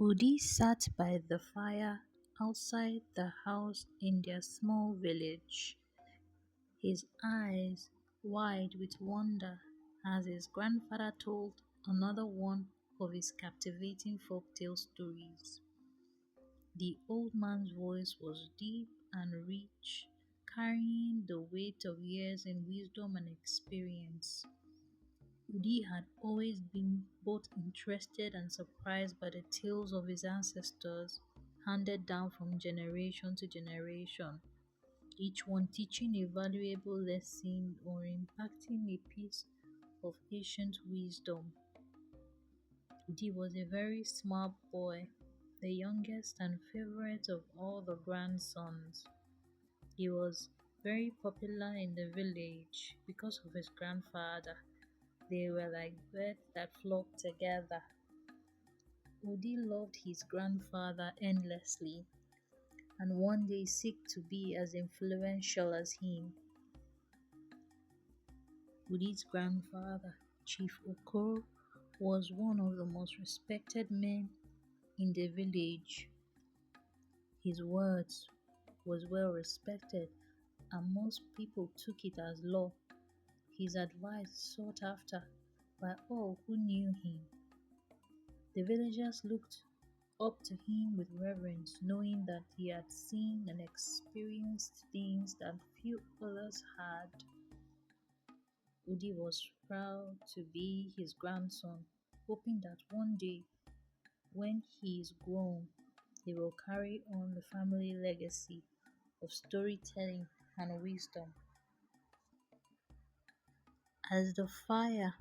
Udi sat by the fire outside the house in their small village, his eyes wide with wonder as his grandfather told another one of his captivating folktale stories. The old man's voice was deep and rich, carrying the weight of years in wisdom and experience. Udi had always been both interested and surprised by the tales of his ancestors, handed down from generation to generation, each one teaching a valuable lesson or impacting a piece of ancient wisdom. Udi was a very smart boy, the youngest and favorite of all the grandsons. He was very popular in the village because of his grandfather. They were like birds that flocked together. Udi loved his grandfather endlessly and one day seek to be as influential as him. Udi's grandfather, Chief Okoro, was one of the most respected men in the village. His words was well respected and most people took it as law. His advice sought after by all who knew him. The villagers looked up to him with reverence, knowing that he had seen and experienced things that few others had. Udi was proud to be his grandson, hoping that one day, when he is grown, he will carry on the family legacy of storytelling and wisdom. As the fire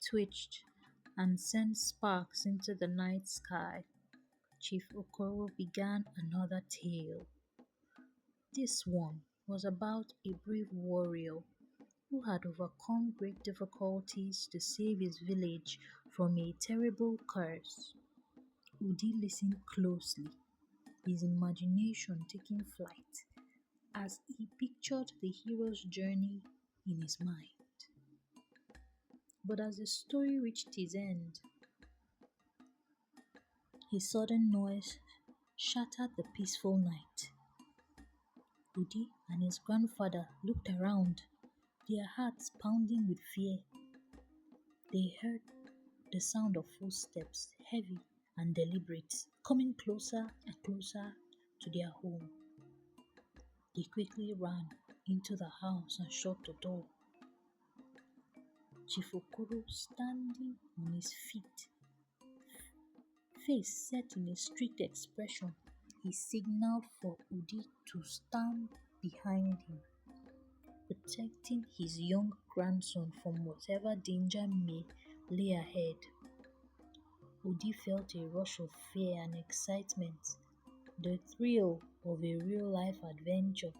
twitched and sent sparks into the night sky, Chief Okoro began another tale. This one was about a brave warrior who had overcome great difficulties to save his village from a terrible curse. Udi listened closely, his imagination taking flight as he pictured the hero's journey in his mind. But as the story reached its end, a sudden noise shattered the peaceful night. Udi and his grandfather looked around, their hearts pounding with fear. They heard the sound of footsteps, heavy and deliberate, coming closer and closer to their home. They quickly ran into the house and shut the door. Chief Okoro, standing on his feet, face set in a strict expression, he signaled for Udi to stand behind him, protecting his young grandson from whatever danger may lay ahead. Udi felt a rush of fear and excitement, the thrill of a real-life adventure.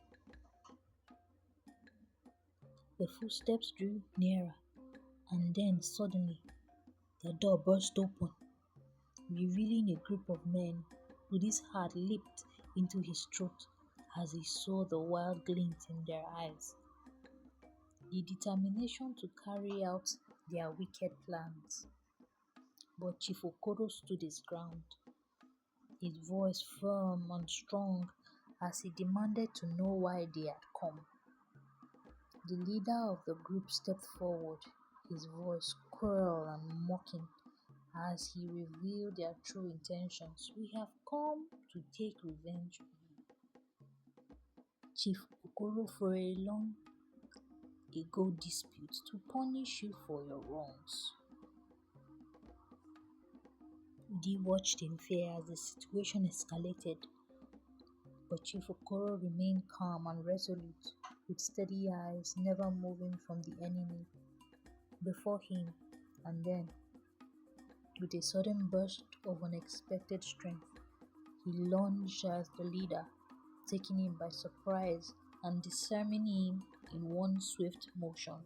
The footsteps drew nearer, and then suddenly the door burst open, revealing a group of men. Udi's heart leaped into his throat as he saw the wild glint in their eyes, the determination to carry out their wicked plans. But Chief Okoro stood his ground, his voice firm and strong as he demanded to know why they had come. The leader of the group stepped forward, his voice cruel and mocking as he revealed their true intentions. "We have come to take revenge on you, Chief Okoro, for a long ago dispute, to punish you for your wrongs." Udi watched in fear as the situation escalated, but Chief Okoro remained calm and resolute, with steady eyes never moving from the enemy before him. And then, with a sudden burst of unexpected strength, he lunged at the leader, taking him by surprise and disarming him in one swift motion.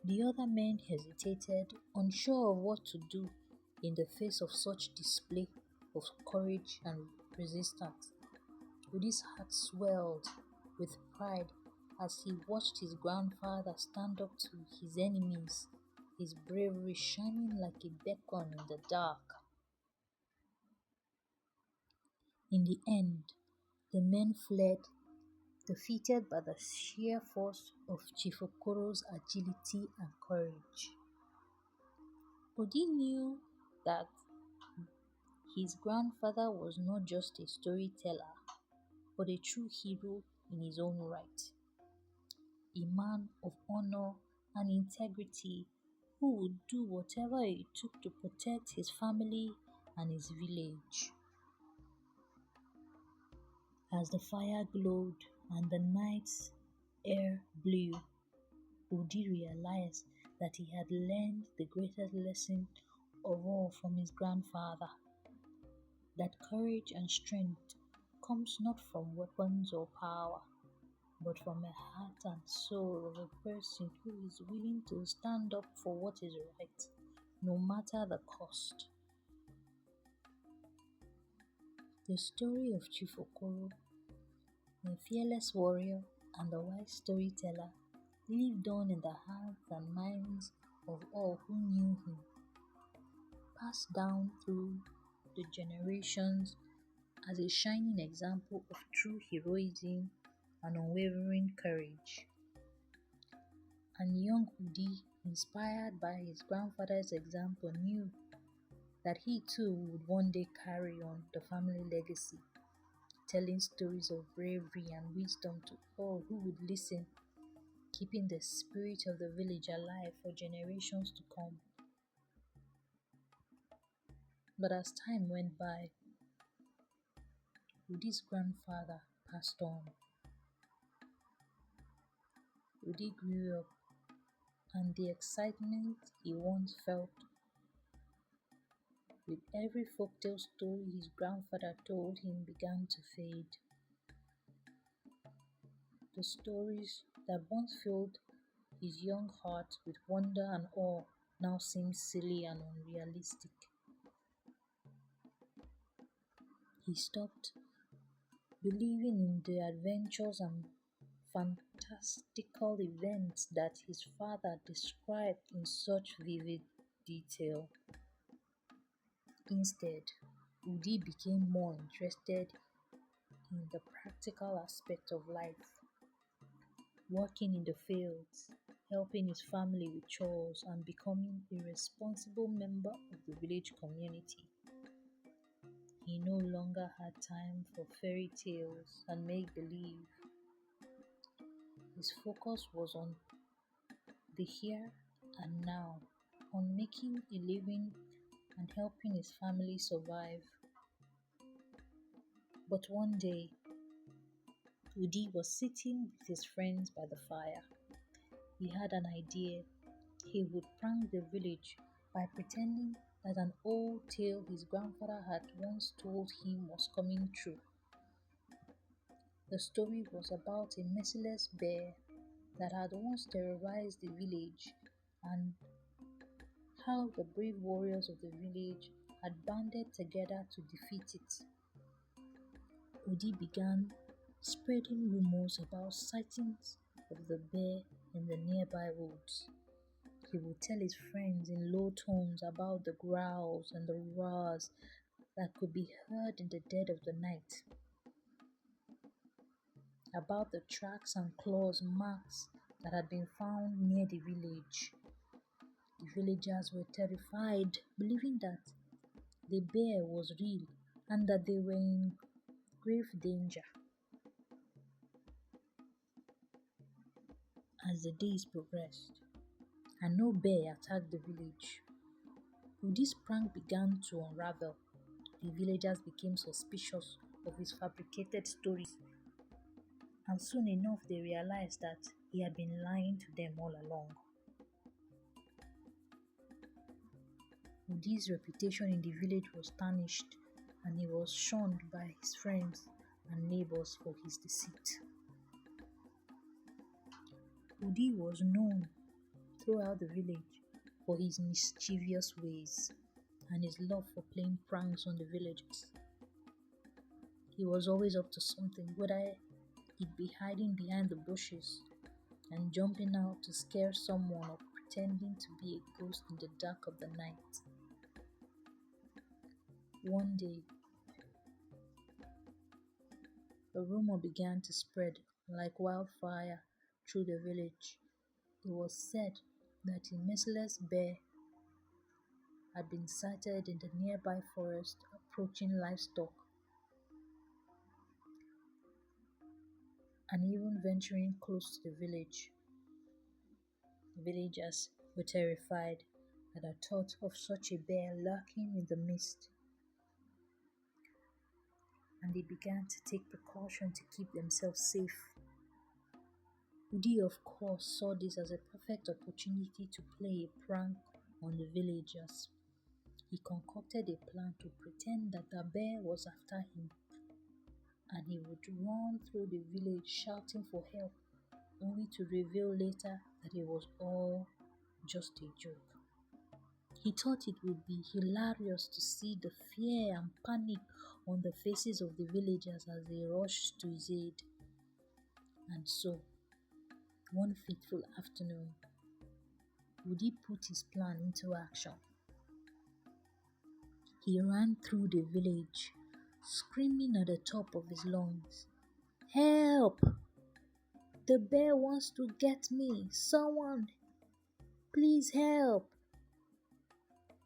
The other men hesitated, unsure of what to do in the face of such display of courage and resistance. Udi's heart swelled with pride as he watched his grandfather stand up to his enemies his bravery shining like a beacon in the dark. In the end, the men fled, defeated by the sheer force of Chief Okoro's agility and courage. Odi knew that his grandfather was not just a storyteller, but a true hero in his own right, a man of honor and integrity who would do whatever it took to protect his family and his village. As the fire glowed and the night's air blew, Udi realized that he had learned the greatest lesson of all from his grandfather, that courage and strength comes not from weapons or power, but from a heart and soul of a person who is willing to stand up for what is right, no matter the cost. The story of Chief Okoro, a fearless warrior and a wise storyteller, lived on in the hearts and minds of all who knew him, passed down through the generations as a shining example of true heroism and unwavering courage. And young Udi, inspired by his grandfather's example, knew that he too would one day carry on the family legacy, telling stories of bravery and wisdom to all who would listen, keeping the spirit of the village alive for generations to come. But as time went by, Udi's grandfather passed on. Udi grew up, and the excitement he once felt with every folktale story his grandfather told him began to fade. The stories that once filled his young heart with wonder and awe now seemed silly and unrealistic. He stopped believing in the adventures and fantastical events that his father described in such vivid detail. Instead, Udi became more interested in the practical aspect of life, working in the fields, helping his family with chores, and becoming a responsible member of the village community. He no longer had time for fairy tales and make believe. His focus was on the here and now, on making a living and helping his family survive. But one day, Udi was sitting with his friends by the fire. He had an idea. He would prank the village by pretending that an old tale his grandfather had once told him was coming true. The story was about a merciless bear that had once terrorized the village and how the brave warriors of the village had banded together to defeat it. Udi began spreading rumors about sightings of the bear in the nearby woods. He would tell his friends in low tones about the growls and the roars that could be heard in the dead of the night, about the tracks and claws marks that had been found near the village. The villagers were terrified, believing that the bear was real and that they were in grave danger. As the days progressed and no bear attacked the village, Udi's prank began to unravel. The villagers became suspicious of his fabricated stories, and soon enough they realized that he had been lying to them all along. Udi's reputation in the village was tarnished, and he was shunned by his friends and neighbors for his deceit. Udi was known throughout the village for his mischievous ways and his love for playing pranks on the villagers. He was always up to something, whether he'd be hiding behind the bushes and jumping out to scare someone or pretending to be a ghost in the dark of the night. One day, a rumor began to spread like wildfire through the village. It was said that a merciless bear had been sighted in the nearby forest approaching livestock and even venturing close to the village. Villagers were terrified at the thought of such a bear lurking in the mist, and they began to take precaution to keep themselves safe. Udi, of course, saw this as a perfect opportunity to play a prank on the villagers. He concocted a plan to pretend that the bear was after him, and he would run through the village shouting for help, only to reveal later that it was all just a joke. He thought it would be hilarious to see the fear and panic on the faces of the villagers as they rushed to his aid. And so, one fateful afternoon, Woody put his plan into action. He ran through the village, screaming at the top of his lungs, "Help! The bear wants to get me! Someone! Please help!"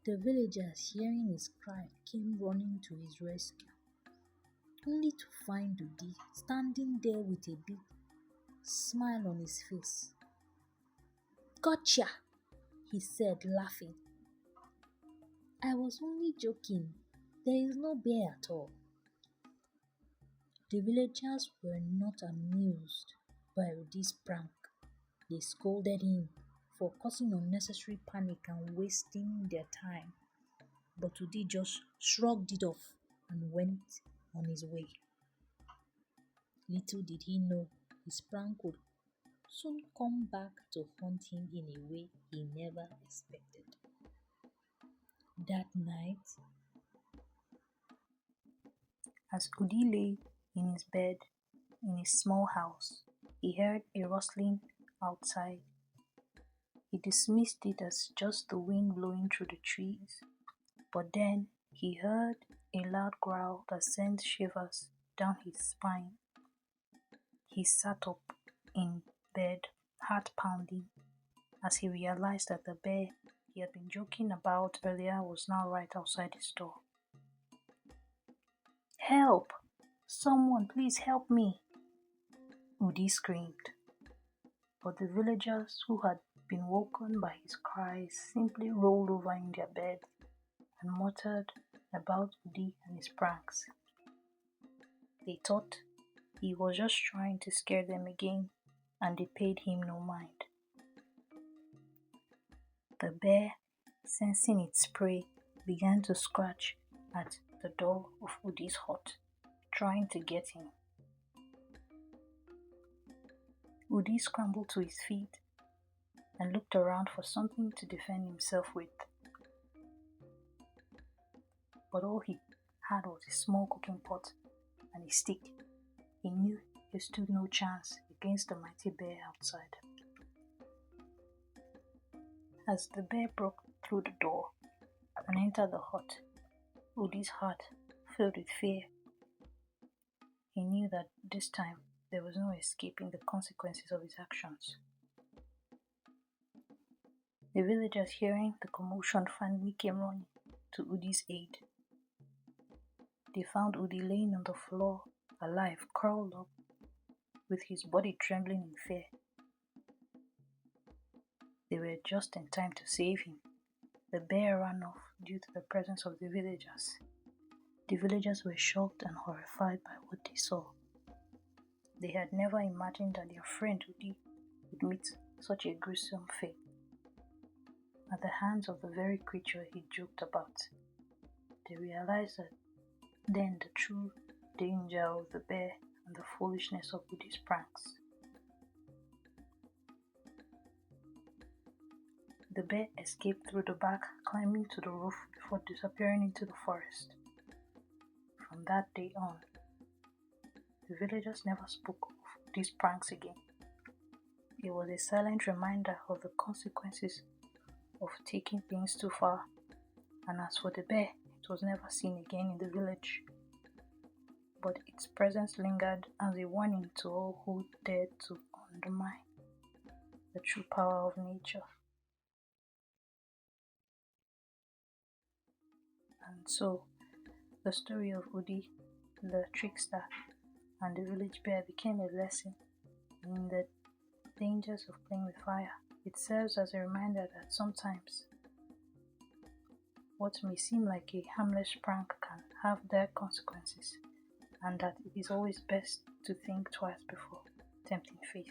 The villagers, hearing his cry, came running to his rescue, only to find Woody standing there with a big smile on his face. "Gotcha!" he said, laughing. "I was only joking. There is no bear at all." The villagers were not amused by Woody's prank. They scolded him for causing unnecessary panic and wasting their time. But Woody just shrugged it off and went on his way. Little did he know his prank would soon come back to haunt him in a way he never expected. That night, as Woody lay in his bed in his small house, he heard a rustling outside. He dismissed it as just the wind blowing through the trees, but then he heard a loud growl that sent shivers down his spine. He sat up in bed, heart pounding, as he realized that the bear he had been joking about earlier was now right outside his door. "Help! Someone, please help me!" Woody screamed. But the villagers who had been woken by his cries simply rolled over in their beds and muttered about Woody and his pranks. They thought he was just trying to scare them again, and they paid him no mind. The bear, sensing its prey, began to scratch at the door of Woody's hut, trying to get in. Woody scrambled to his feet and looked around for something to defend himself with. But all he had was a small cooking pot and a stick. He knew he stood no chance against the mighty bear outside. As the bear broke through the door and entered the hut, Woody's heart filled with fear. He knew that this time there was no escaping the consequences of his actions. The villagers, hearing the commotion, finally came running to Woody's aid. They found Woody laying on the floor, alive, curled up, with his body trembling in fear. They were just in time to save him. The bear ran off due to the presence of the villagers. The villagers were shocked and horrified by what they saw. They had never imagined that their friend Woody would meet such a gruesome fate at the hands of the very creature he joked about. They realized that then the true danger of the bear and the foolishness of Woody's pranks. The bear escaped through the back, climbing to the roof before disappearing into the forest. From that day on, the villagers never spoke of these pranks again. It was a silent reminder of the consequences of taking things too far. And as for the bear, it was never seen again in the village, but its presence lingered as a warning to all who dared to undermine the true power of nature. And so, the story of Udi, the trickster, and the village bear became a lesson in the dangers of playing with fire. It serves as a reminder that sometimes what may seem like a harmless prank can have dire consequences, and that it is always best to think twice before tempting fate.